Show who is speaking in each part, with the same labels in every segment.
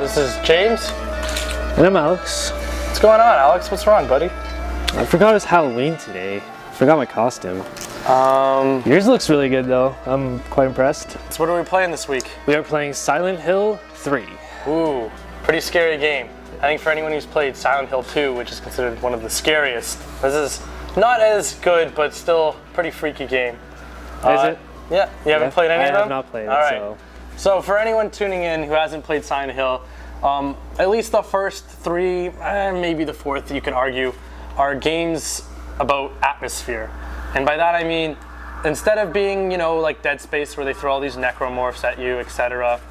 Speaker 1: This is James.
Speaker 2: And I'm Alex.
Speaker 1: What's going on, Alex? What's wrong, buddy?
Speaker 2: I forgot it's Halloween today. Forgot my costume. Yours looks really good though. I'm quite impressed.
Speaker 1: So what are we playing this week?
Speaker 2: We are playing Silent Hill 3.
Speaker 1: Ooh, pretty scary game. I think for anyone who's played Silent Hill 2, which is considered one of the scariest, this is not as good, but still pretty freaky game.
Speaker 2: Is it?
Speaker 1: Yeah, you haven't played any of them?
Speaker 2: I have not played it,
Speaker 1: all right. So for anyone tuning in who hasn't played Silent Hill, at least the first three, maybe the fourth, you can argue, are games about atmosphere. And by that I mean, instead of being, you know, like Dead Space where they throw all these necromorphs at you, etc.,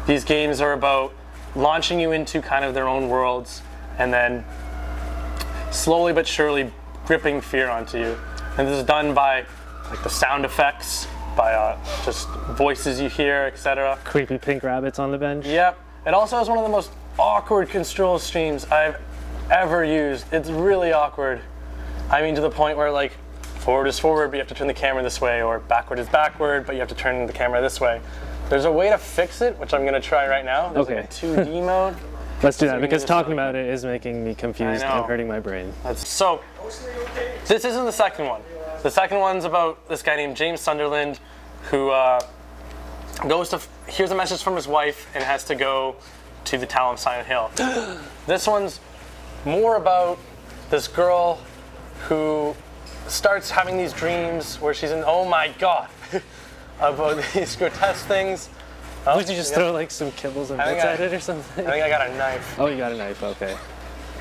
Speaker 1: these games are about launching you into kind of their own worlds and then slowly but surely gripping fear onto you. And this is done by like the sound effects, by just voices you hear, etc.
Speaker 2: Creepy pink rabbits on the bench.
Speaker 1: Yep. It also has one of the most awkward control schemes I've ever used. It's really awkward. I mean, to the point where like forward is forward, but you have to turn the camera this way, or backward is backward, but you have to turn the camera this way. There's a way to fix it, which I'm going to try right now. There's
Speaker 2: okay.
Speaker 1: Like a 2D mode.
Speaker 2: Let's do that, because talking about it is making me confused and hurting my brain.
Speaker 1: So, this isn't the second one. The second one's about this guy named James Sunderland, who hears a message from his wife and has to go to the town of Silent Hill. This one's more about this girl who starts having these dreams where she's in, oh my god, about these grotesque things.
Speaker 2: Oh, did you just throw like some kibbles and bits at it or something?
Speaker 1: I think I got a knife.
Speaker 2: Oh, you got a knife, okay.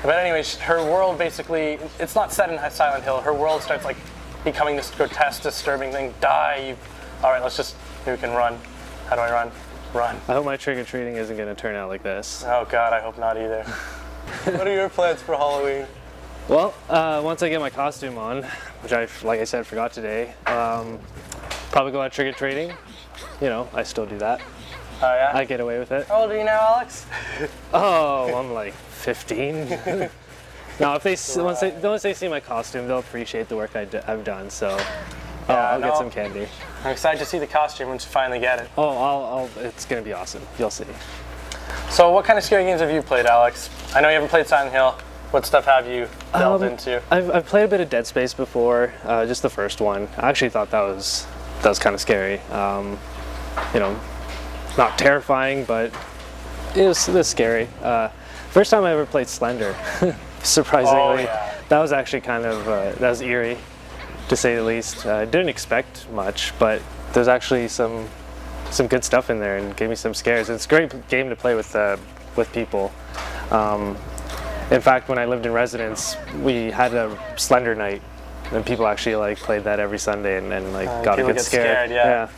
Speaker 1: But anyway, her world basically, it's not set in Silent Hill. Her world starts like becoming this grotesque, disturbing thing. Die. All right, maybe we can run. How do I run? Run.
Speaker 2: I hope my trick-or-treating isn't going to turn out like this.
Speaker 1: Oh God, I hope not either. What are your plans for Halloween?
Speaker 2: Well, once I get my costume on, which I, like I said, forgot today, probably go out trick-or-treating. You know, I still do that.
Speaker 1: Oh yeah?
Speaker 2: I get away with it.
Speaker 1: How old are you now, Alex?
Speaker 2: Oh, I'm like 15. No, once they see my costume, they'll appreciate the work I've done, so I'll get some candy.
Speaker 1: I'm excited to see the costume once you finally get it.
Speaker 2: Oh, it's going to be awesome. You'll see.
Speaker 1: So what kind of scary games have you played, Alex? I know you haven't played Silent Hill. What stuff have you delved into?
Speaker 2: I've played a bit of Dead Space before, just the first one. I actually thought that was kind of scary. You know, not terrifying, but it was scary. First time I ever played Slender, surprisingly.
Speaker 1: Oh, yeah.
Speaker 2: That was actually kind of, that was eerie, to say the least. I didn't expect much, but there's actually some good stuff in there and gave me some scares. It's a great game to play with people. In fact, when I lived in residence, we had a Slender night, and people actually like played that every Sunday and like got a good scare.
Speaker 1: Yeah.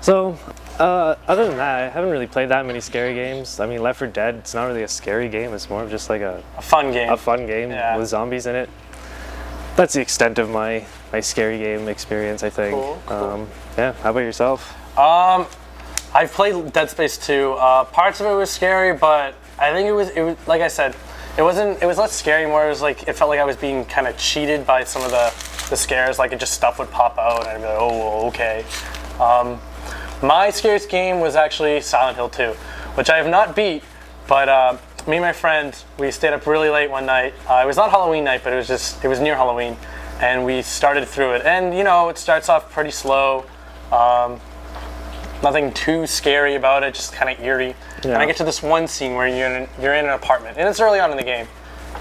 Speaker 2: So, other than that, I haven't really played that many scary games. I mean, Left 4 Dead, it's not really a scary game. It's more of just like a
Speaker 1: fun game.
Speaker 2: A fun game with zombies in it. That's the extent of my scary game experience, I think.
Speaker 1: Cool.
Speaker 2: Yeah. How about yourself?
Speaker 1: I've played Dead Space 2. Parts of it was scary, but I think it was like I said, it was less scary. More, it felt like I was being kind of cheated by some of the scares. Like stuff would pop out, and I'd be like, oh, okay. My scariest game was actually Silent Hill 2, which I have not beat, but me and my friend, we stayed up really late one night. It was not Halloween night, but it was near Halloween, and we started through it. And you know, it starts off pretty slow. Nothing too scary about it, just kind of eerie. Yeah. And I get to this one scene where you're in an apartment, and it's early on in the game,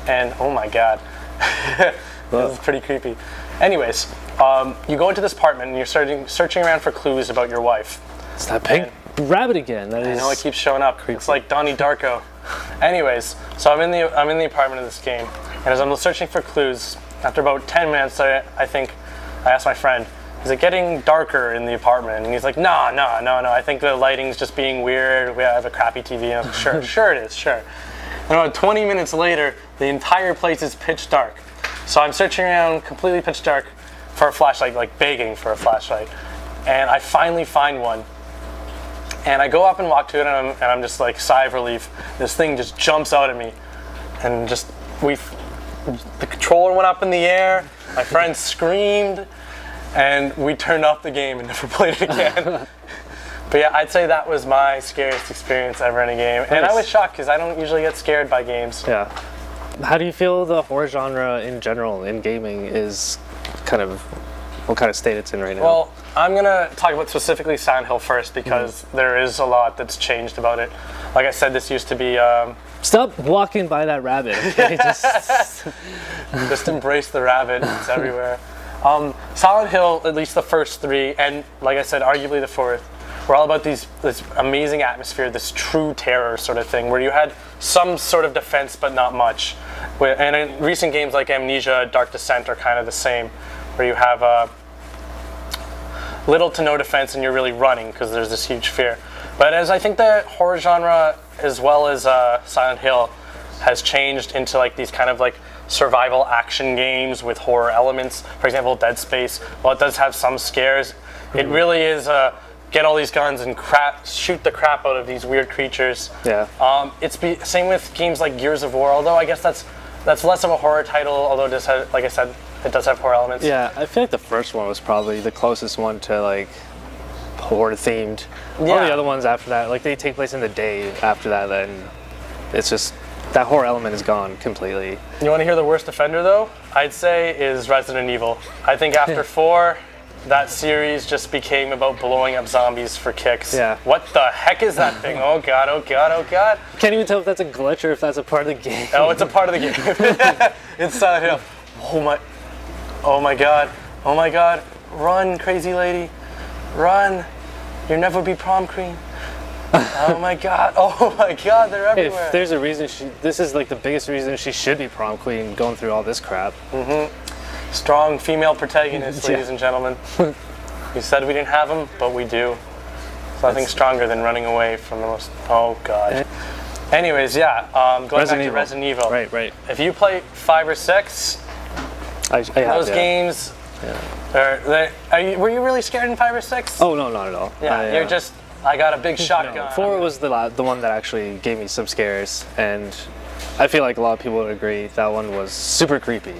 Speaker 1: and oh my god, this is pretty creepy. Anyways, you go into this apartment and you're searching around for clues about your wife.
Speaker 2: It's that pink rabbit again.
Speaker 1: I know it keeps showing up. Creepy. It's like Donnie Darko. Anyways, so I'm in the apartment of this game, and as I'm searching for clues, after about 10 minutes, I think I asked my friend, is it getting darker in the apartment? And he's like, no. I think the lighting's just being weird. We have a crappy TV. And I'm like, sure it is, sure. And about 20 minutes later, the entire place is pitch dark. So I'm searching around completely pitch dark for a flashlight, like begging for a flashlight. And I finally find one. And I go up and walk to it, and I'm just like, sigh of relief. This thing just jumps out at me. And the controller went up in the air. My friend screamed. And we turned off the game and never played it again. But yeah, I'd say that was my scariest experience ever in a game. And I was shocked because I don't usually get scared by games.
Speaker 2: Yeah. How do you feel the horror genre in general in gaming is kind of, what kind of state it's in right now?
Speaker 1: Well, I'm going to talk about specifically Silent Hill first because there is a lot that's changed about it. Like I said, this used to be...
Speaker 2: Stop walking by that rabbit. Okay?
Speaker 1: Just embrace the rabbit. It's everywhere. Silent Hill, at least the first 3, and like I said, arguably the 4th, were all about this amazing atmosphere, this true terror sort of thing, where you had some sort of defense but not much. And in recent games like Amnesia, Dark Descent are kind of the same, where you have little to no defense and you're really running because there's this huge fear. But as I think the horror genre, as well as Silent Hill, has changed into like these kind of like survival action games with horror elements. For example, Dead Space, while it does have some scares, it really is get all these guns and shoot the crap out of these weird creatures.
Speaker 2: Yeah.
Speaker 1: Same with games like Gears of War, although I guess that's less of a horror title, although it does have, like I said, it does have horror elements.
Speaker 2: Yeah, I feel like the first one was probably the closest one to like horror themed.
Speaker 1: Yeah.
Speaker 2: All the other ones after that, like they take place in the day after that, then it's just, that horror element is gone completely.
Speaker 1: You want to hear the worst offender though? I'd say is Resident Evil. I think after 4, that series just became about blowing up zombies for kicks.
Speaker 2: Yeah.
Speaker 1: What the heck is that thing? Oh god, oh god, oh god.
Speaker 2: Can't even tell if that's a glitch or if that's a part of the game.
Speaker 1: Oh, it's a part of the game. It's Silent Hill. Oh my god. Oh my god. Run, crazy lady. Run. You'll never be prom queen. Oh my god. Oh my god, they're everywhere.
Speaker 2: If there's a reason this is like the biggest reason she should be prom queen, going through all this crap.
Speaker 1: Strong female protagonist, ladies and gentlemen. We said we didn't have them, but we do. There's nothing stronger than running away from the most... Oh, God. Anyways, yeah, going back to Resident Evil.
Speaker 2: Right.
Speaker 1: If you play 5 or 6,
Speaker 2: I have,
Speaker 1: those games... Were you really scared in 5 or 6?
Speaker 2: Oh, no, not at all.
Speaker 1: Yeah, you're just... I got a big shotgun.
Speaker 2: No, 4 was the one that actually gave me some scares, and I feel like a lot of people would agree that one was super creepy.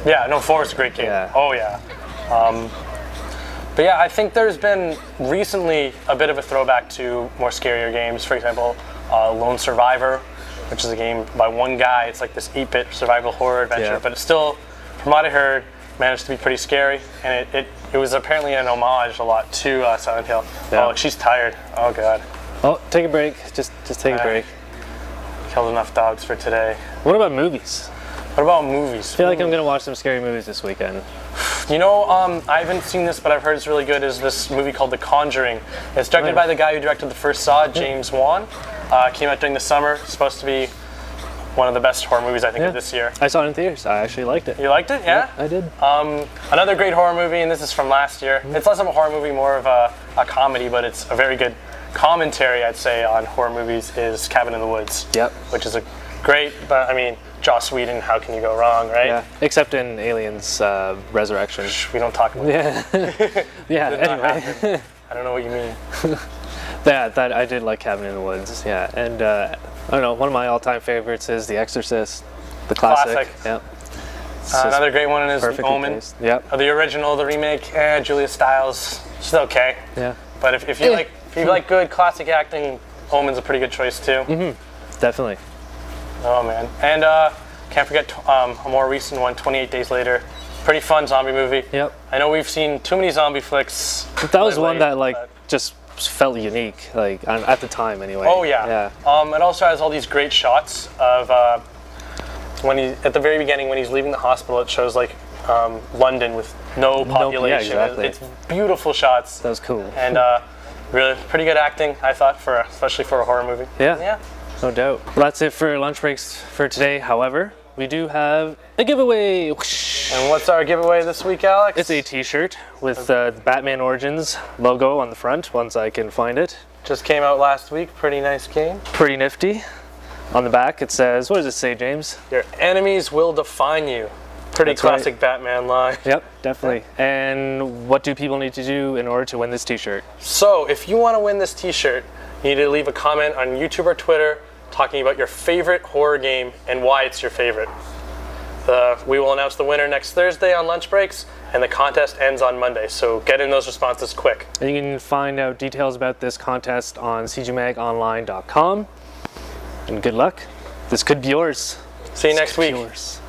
Speaker 1: Yeah, no, 4 is a great game.
Speaker 2: Yeah.
Speaker 1: Oh, yeah. But yeah, I think there's been recently a bit of a throwback to more scarier games. For example, Lone Survivor, which is a game by one guy. It's like this 8-bit survival horror adventure, but it's still, from what I heard, managed to be pretty scary. And it was apparently an homage a lot to Silent Hill.
Speaker 2: Yeah.
Speaker 1: Oh, she's tired. Oh, God.
Speaker 2: Oh, take a break. Just take a break.
Speaker 1: Killed enough dogs for today.
Speaker 2: What about movies?
Speaker 1: What about movies?
Speaker 2: I feel like I'm gonna watch some scary movies this weekend.
Speaker 1: You know, I haven't seen this, but I've heard it's really good. Is this movie called The Conjuring? It's directed by the guy who directed the first Saw, James Wan. Came out during the summer. It's supposed to be one of the best horror movies I think of this year.
Speaker 2: I saw it in theaters. I actually liked it.
Speaker 1: You liked it? Yeah?
Speaker 2: I did.
Speaker 1: Another great horror movie, and this is from last year. It's less of a horror movie, more of a comedy, but it's a very good commentary, I'd say, on horror movies. Is Cabin in the Woods.
Speaker 2: Yep.
Speaker 1: Which is a great, but I mean, Joss Whedon, how can you go wrong, right?
Speaker 2: Yeah, except in Aliens Resurrection.
Speaker 1: We don't talk about that.
Speaker 2: Yeah, anyway.
Speaker 1: I don't know what you mean.
Speaker 2: That I did like Cabin in the Woods, yeah. And I don't know, one of my all-time favorites is The Exorcist, the classic. Yep.
Speaker 1: Another great one is The Omen.
Speaker 2: Yep.
Speaker 1: The original, the remake, Julia Stiles, she's okay.
Speaker 2: Yeah.
Speaker 1: But if you like good classic acting, Omen's a pretty good choice too.
Speaker 2: Definitely.
Speaker 1: Oh man, and can't forget a more recent one, 28 Days Later. Pretty fun zombie movie.
Speaker 2: Yep.
Speaker 1: I know we've seen too many zombie flicks.
Speaker 2: But that was one that just felt unique, like at the time anyway.
Speaker 1: Oh yeah. It also has all these great shots of when at the very beginning when he's leaving the hospital. It shows like London with no population.
Speaker 2: Yeah, exactly.
Speaker 1: It's beautiful shots.
Speaker 2: That was cool.
Speaker 1: And really pretty good acting, I thought, especially for a horror movie.
Speaker 2: Yeah. No doubt. Well, that's it for lunch breaks for today. However, we do have a giveaway.
Speaker 1: And what's our giveaway this week, Alex?
Speaker 2: It's a t-shirt with the Batman Origins logo on the front, once I can find it.
Speaker 1: Just came out last week. Pretty nice game.
Speaker 2: Pretty nifty. On the back it says, what does it say, James?
Speaker 1: Your enemies will define you. Pretty classic Batman line.
Speaker 2: Yep, definitely. And what do people need to do in order to win this t-shirt?
Speaker 1: So if you want to win this t-shirt, you need to leave a comment on YouTube or Twitter talking about your favorite horror game and why it's your favorite. We will announce the winner next Thursday on lunch breaks, and the contest ends on Monday. So get in those responses quick.
Speaker 2: And you can find out details about this contest on cgmagonline.com. And good luck. This could be yours.
Speaker 1: See you next week.
Speaker 2: Yours.